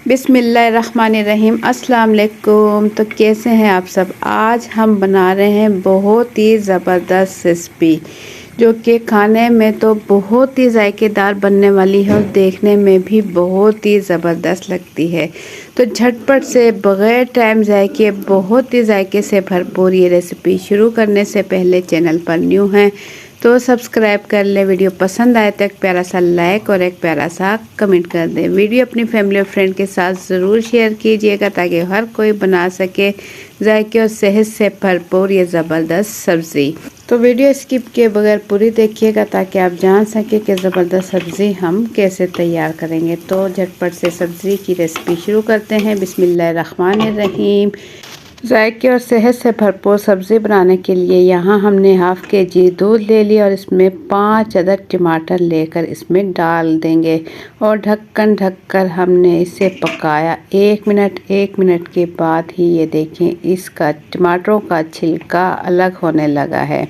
बिस्मिल्लाहिर्रहमानिर्रहीम। अस्सलाम वालेकुम। तो कैसे हैं आप सब। आज हम बना रहे हैं बहुत ही ज़बरदस्त रेसिपी जो कि खाने में तो बहुत ही जायकेदार बनने वाली है और देखने में भी बहुत ही ज़बरदस्त लगती है। तो झटपट से बग़ैर टाइम ज़ाय के बहुत ही जायके से भरपूर ये रेसिपी शुरू करने से पहले चैनल पर न्यू हैं तो सब्सक्राइब कर लें। वीडियो पसंद आए तो एक प्यारा सा लाइक और एक प्यारा सा कमेंट कर दें। वीडियो अपनी फैमिली और फ्रेंड के साथ ज़रूर शेयर कीजिएगा ताकि हर कोई बना सके जायके और सेहत से भरपूर ये ज़बरदस्त सब्ज़ी। तो वीडियो स्किप किए बगैर पूरी देखिएगा ताकि आप जान सकें कि ज़बरदस्त सब्ज़ी हम कैसे तैयार करेंगे। तो झटपट से सब्ज़ी की रेसिपी शुरू करते हैं। बिस्मिल्लाहिर्रहमानिर्रहीम। जायके और सेहत से भरपूर सब्ज़ी बनाने के लिए यहाँ हमने हाफ़ के-जी दूध ले लिया और इसमें 5 अदद टमाटर लेकर इसमें डाल देंगे और ढक्कन ढककर हमने इसे पकाया 1 मिनट। 1 मिनट के बाद ही ये देखें इसका टमाटरों का छिलका अलग होने लगा है।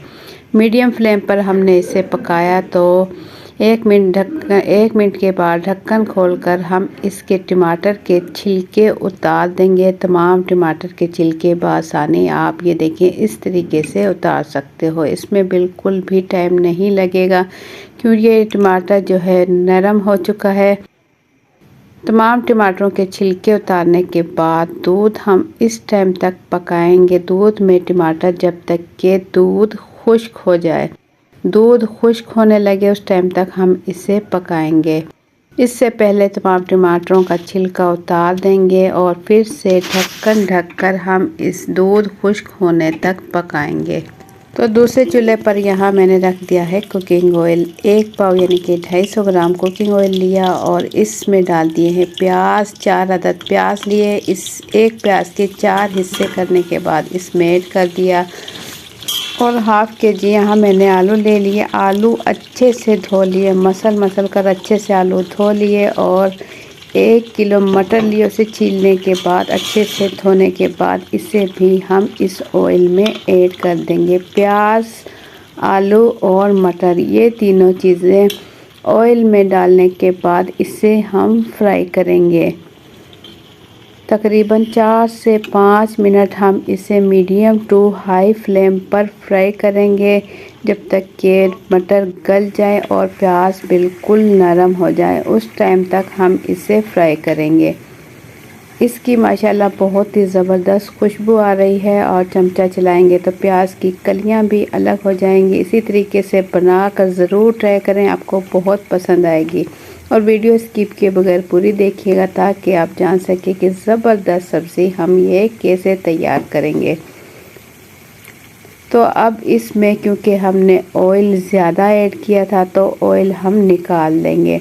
मीडियम फ्लेम पर हमने इसे पकाया तो 1 मिनट के बाद ढक्कन खोलकर हम इसके टमाटर के छिलके उतार देंगे। तमाम टमाटर के छिलके बआसानी आप ये देखें इस तरीके से उतार सकते हो। इसमें बिल्कुल भी टाइम नहीं लगेगा क्योंकि ये टमाटर जो है नरम हो चुका है। तमाम टमाटरों के छिलके उतारने के बाद दूध हम इस टाइम तक पकाएंगे। दूध में टमाटर जब तक के दूध खुश्क हो जाए, दूध खुश्क होने लगे उस टाइम तक हम इसे पकाएंगे। इससे पहले तमाम टमाटरों का छिलका उतार देंगे और फिर से ढक्कन ढककर हम इस दूध खुश्क होने तक पकाएंगे। तो दूसरे चूल्हे पर यहाँ मैंने रख दिया है कुकिंग ऑयल। 1 पाव यानी कि 250 ग्राम कुकिंग ऑयल लिया और इसमें डाल दिए हैं प्याज। 4 अदद प्याज लिए। इस एक प्याज के 4 हिस्से करने के बाद इसमें ऐड कर दिया और हाफ़ के-जी यहाँ मैंने आलू ले लिए। आलू अच्छे से धो लिए, मसल कर अच्छे से आलू धो लिए और 1 किलो मटर लिए। उसे छीलने के बाद अच्छे से धोने के बाद इसे भी हम इस ऑयल में ऐड कर देंगे। प्याज, आलू और मटर ये तीनों चीज़ें ऑयल में डालने के बाद इसे हम फ्राई करेंगे। तकरीबन 4 से 5 मिनट हम इसे मीडियम टू हाई फ्लेम पर फ्राई करेंगे जब तक कि मटर गल जाए और प्याज बिल्कुल नरम हो जाए। उस टाइम तक हम इसे फ्राई करेंगे। इसकी माशाल्लाह बहुत ही ज़बरदस्त खुशबू आ रही है और चमचा चलाएंगे तो प्याज की कलियां भी अलग हो जाएंगी। इसी तरीके से बना कर ज़रूर ट्राई करें, आपको बहुत पसंद आएगी। और वीडियो स्किप किए बगैर पूरी देखिएगा ताकि आप जान सकें कि ज़बरदस्त सब्ज़ी हम ये कैसे तैयार करेंगे। तो अब इसमें क्योंकि हमने ऑयल ज़्यादा ऐड किया था तो ऑयल हम निकाल लेंगे।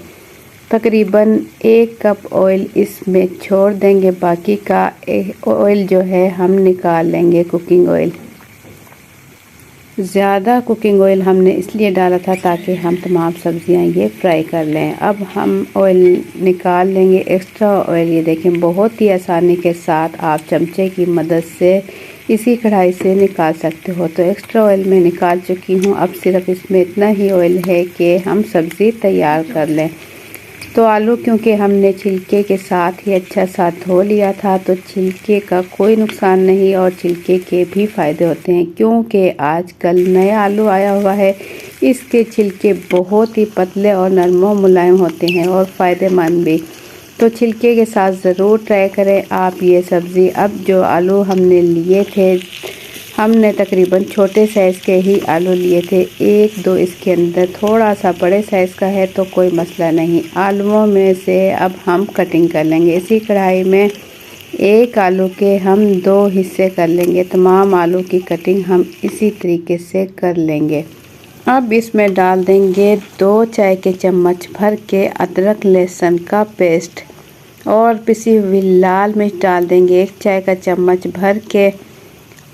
तकरीबन 1 कप ऑयल इसमें छोड़ देंगे, बाकी का ऑयल जो है हम निकाल लेंगे। कुकिंग ऑयल ज़्यादा कुकिंग ऑयल हमने इसलिए डाला था ताकि हम तमाम सब्ज़ियां ये फ्राई कर लें। अब हम ऑयल निकाल लेंगे। एक्स्ट्रा ऑयल ये देखें बहुत ही आसानी के साथ आप चमचे की मदद से इसी कढ़ाई से निकाल सकते हो। तो एक्स्ट्रा ऑयल मैं निकाल चुकी हूँ। अब सिर्फ इसमें इतना ही ऑयल है कि हम सब्ज़ी तैयार कर लें। तो आलू क्योंकि हमने छिलके के साथ ही अच्छा सा धो लिया था तो छिलके का कोई नुकसान नहीं और छिलके के भी फ़ायदे होते हैं क्योंकि आजकल नया आलू आया हुआ है। इसके छिलके बहुत ही पतले और नरम मुलायम होते हैं और फ़ायदेमंद भी। तो छिलके के साथ ज़रूर ट्राई करें आप ये सब्ज़ी। अब जो आलू हमने लिए थे, हमने तकरीबन छोटे साइज़ के ही आलू लिए थे। 1-2 इसके अंदर थोड़ा सा बड़े साइज़ का है तो कोई मसला नहीं। आलूओं में से अब हम कटिंग कर लेंगे। इसी कढ़ाई में 1 आलू के हम 2 हिस्से कर लेंगे। तमाम आलू की कटिंग हम इसी तरीके से कर लेंगे। अब इसमें डाल देंगे 2 चाय के चम्मच भर के अदरक लहसुन का पेस्ट और पिसी हुई लाल मिर्च डाल देंगे 1 चाय का चम्मच भर के।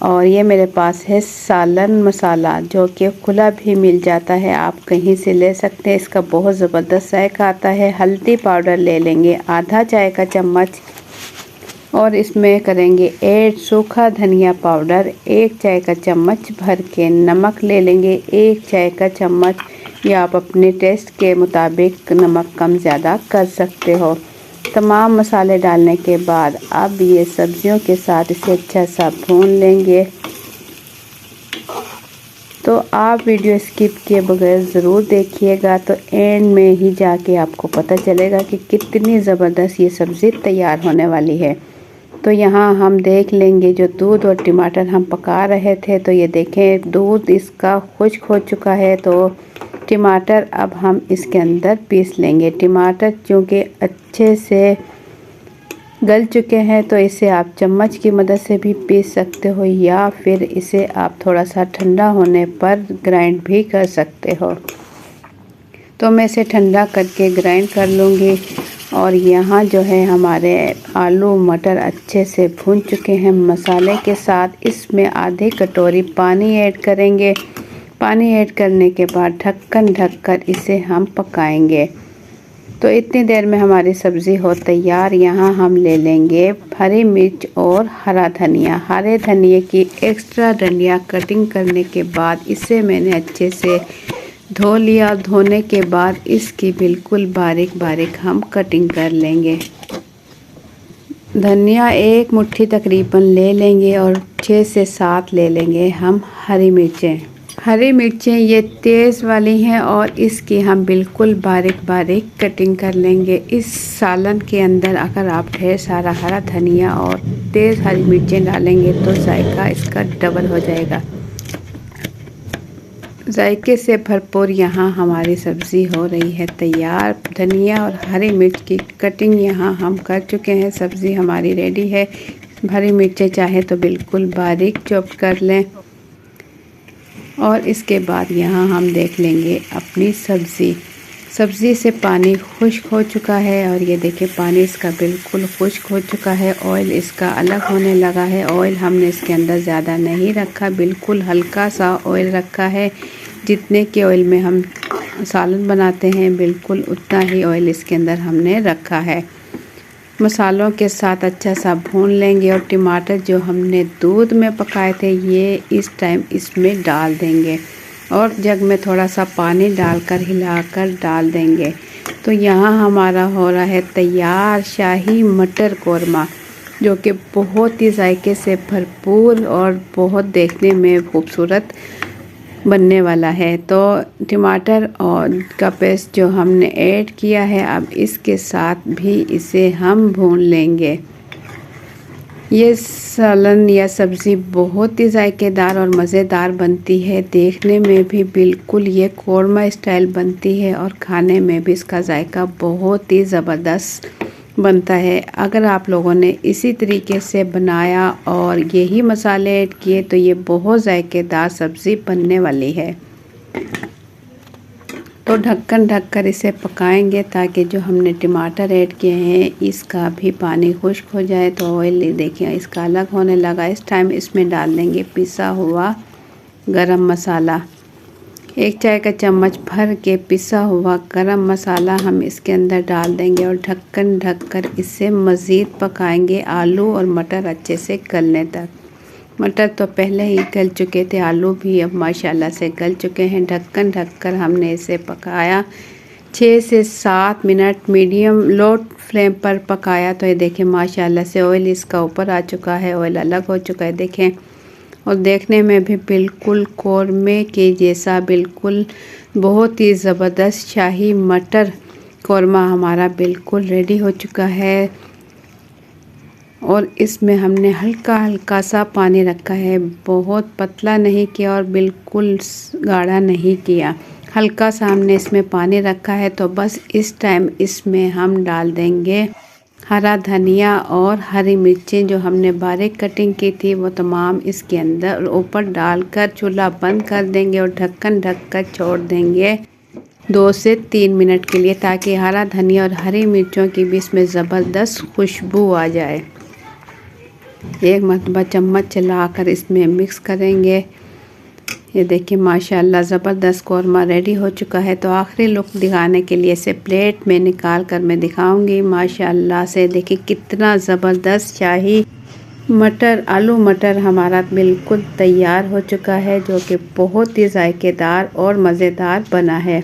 और ये मेरे पास है सालन मसाला जो कि खुला भी मिल जाता है, आप कहीं से ले सकते हैं। इसका बहुत ज़बरदस्त जायका आता है। हल्दी पाउडर ले लेंगे आधा चाय का चम्मच और इसमें करेंगे ऐड सूखा धनिया पाउडर 1 चाय का चम्मच भर के। नमक ले लेंगे 1 चाय का चम्मच, या आप अपने टेस्ट के मुताबिक नमक कम ज़्यादा कर सकते हो। तमाम मसाले डालने के बाद अब ये सब्जियों के साथ इसे अच्छा सा भून लेंगे। तो आप वीडियो स्किप किए बगैर ज़रूर देखिएगा, तो एंड में ही जाके आपको पता चलेगा कि कितनी ज़बरदस्त ये सब्ज़ी तैयार होने वाली है। तो यहाँ हम देख लेंगे जो दूध और टमाटर हम पका रहे थे, तो ये देखें दूध इसका खुश्क हो चुका है। तो टमाटर अब हम इसके अंदर पीस लेंगे। टमाटर चूँकि अच्छे से गल चुके हैं तो इसे आप चम्मच की मदद से भी पीस सकते हो, या फिर इसे आप थोड़ा सा ठंडा होने पर ग्राइंड भी कर सकते हो। तो मैं इसे ठंडा करके ग्राइंड कर लूँगी। और यहाँ जो है हमारे आलू मटर अच्छे से भून चुके हैं मसाले के साथ। इसमें आधी कटोरी पानी ऐड करेंगे। पानी ऐड करने के बाद ढक्कन ढककर इसे हम पकाएंगे। तो इतनी देर में हमारी सब्ज़ी हो तैयार। यहाँ हम ले लेंगे हरी मिर्च और हरा धनिया। हरे धनिए की एक्स्ट्रा डंडियाँ कटिंग करने के बाद इसे मैंने अच्छे से धो लिया। धोने के बाद इसकी बिल्कुल बारीक बारीक हम कटिंग कर लेंगे। धनिया एक मुट्ठी तकरीबन ले लेंगे और 6 से 7 ले लेंगे हम हरी मिर्चें। हरी मिर्चें ये तेज़ वाली हैं और इसकी हम बिल्कुल बारीक बारीक कटिंग कर लेंगे। इस सालन के अंदर अगर आप ढेर सारा हरा धनिया और तेज़ हरी मिर्चें डालेंगे तो जायका इसका डबल हो जाएगा। जायके से भरपूर यहाँ हमारी सब्ज़ी हो रही है तैयार। धनिया और हरी मिर्च की कटिंग यहाँ हम कर चुके हैं। सब्ज़ी हमारी रेडी है। हरी मिर्चें चाहे तो बिल्कुल बारीक चॉप कर लें। और इसके बाद यहाँ हम देख लेंगे अपनी सब्ज़ी से पानी खुश्क हो चुका है। और ये देखिए पानी इसका बिल्कुल खुश्क हो चुका है। ऑयल इसका अलग होने लगा है। ऑयल हमने इसके अंदर ज़्यादा नहीं रखा, बिल्कुल हल्का सा ऑयल रखा है। जितने के ऑयल में हम सालन बनाते हैं बिल्कुल उतना ही ऑयल इसके अंदर हमने रखा है। मसालों के साथ अच्छा सा भून लेंगे। और टमाटर जो हमने दूध में पकाए थे ये इस टाइम इसमें डाल देंगे और जग में थोड़ा सा पानी डालकर हिलाकर डाल देंगे। तो यहाँ हमारा हो रहा है तैयार शाही मटर कौरमा, जो कि बहुत ही जायके से भरपूर और बहुत देखने में खूबसूरत बनने वाला है। तो टमाटर और का पेस्ट जो हमने ऐड किया है अब इसके साथ भी इसे हम भून लेंगे। ये सालन या सब्ज़ी बहुत ही जायकेदार और मज़ेदार बनती है। देखने में भी बिल्कुल ये कौरमा स्टाइल बनती है और खाने में भी इसका जायका बहुत ही ज़बरदस्त बनता है। अगर आप लोगों ने इसी तरीके से बनाया और यही मसाले ऐड किए तो ये बहुत जायकेदार सब्ज़ी बनने वाली है। तो ढक्कन ढककर इसे पकाएंगे ताकि जो हमने टमाटर ऐड किए हैं इसका भी पानी खुश्क हो जाए। तो ऑयल देखिए इसका अलग होने लगा। इस टाइम इसमें डाल देंगे पिसा हुआ गरम मसाला। 1 चाय का चम्मच भर के पिसा हुआ गरम मसाला हम इसके अंदर डाल देंगे और ढक्कन ढककर इसे मज़ीद पकाएंगे आलू और मटर अच्छे से गलने तक। मटर तो पहले ही गल चुके थे, आलू भी अब माशाल्लाह से गल चुके हैं। ढक्कन ढककर हमने इसे पकाया 6 से 7 मिनट मीडियम लो फ्लेम पर पकाया। तो ये देखें माशाल्लाह से ऑयल इसका ऊपर आ चुका है, ऑयल अलग हो चुका है देखें। और देखने में भी बिल्कुल कौरमे के जैसा बिल्कुल बहुत ही ज़बरदस्त शाही मटर कौरमा हमारा बिल्कुल रेडी हो चुका है। और इसमें हमने हल्का हल्का सा पानी रखा है, बहुत पतला नहीं किया और बिल्कुल गाढ़ा नहीं किया, हल्का सा हमने इसमें पानी रखा है। तो बस इस टाइम इसमें हम डाल देंगे हरा धनिया और हरी मिर्चें जो हमने बारीक कटिंग की थी वो तमाम इसके अंदर ऊपर डालकर चूल्हा बंद कर देंगे और ढक्कन ढककर छोड़ देंगे 2 से 3 मिनट के लिए, ताकि हरा धनिया और हरी मिर्चों की भी इसमें ज़बरदस्त खुशबू आ जाए। एक मरतबा चम्मच चलाकर इसमें मिक्स करेंगे। ये देखिए माशाल्लाह ज़बरदस्त कौरमा रेडी हो चुका है। तो आखिरी लुक दिखाने के लिए इसे प्लेट में निकाल कर मैं दिखाऊंगी। माशाल्लाह से देखिए कितना ज़बरदस्त शाही मटर आलू मटर हमारा बिल्कुल तैयार हो चुका है, जो कि बहुत ही जायकेदार और मज़ेदार बना है।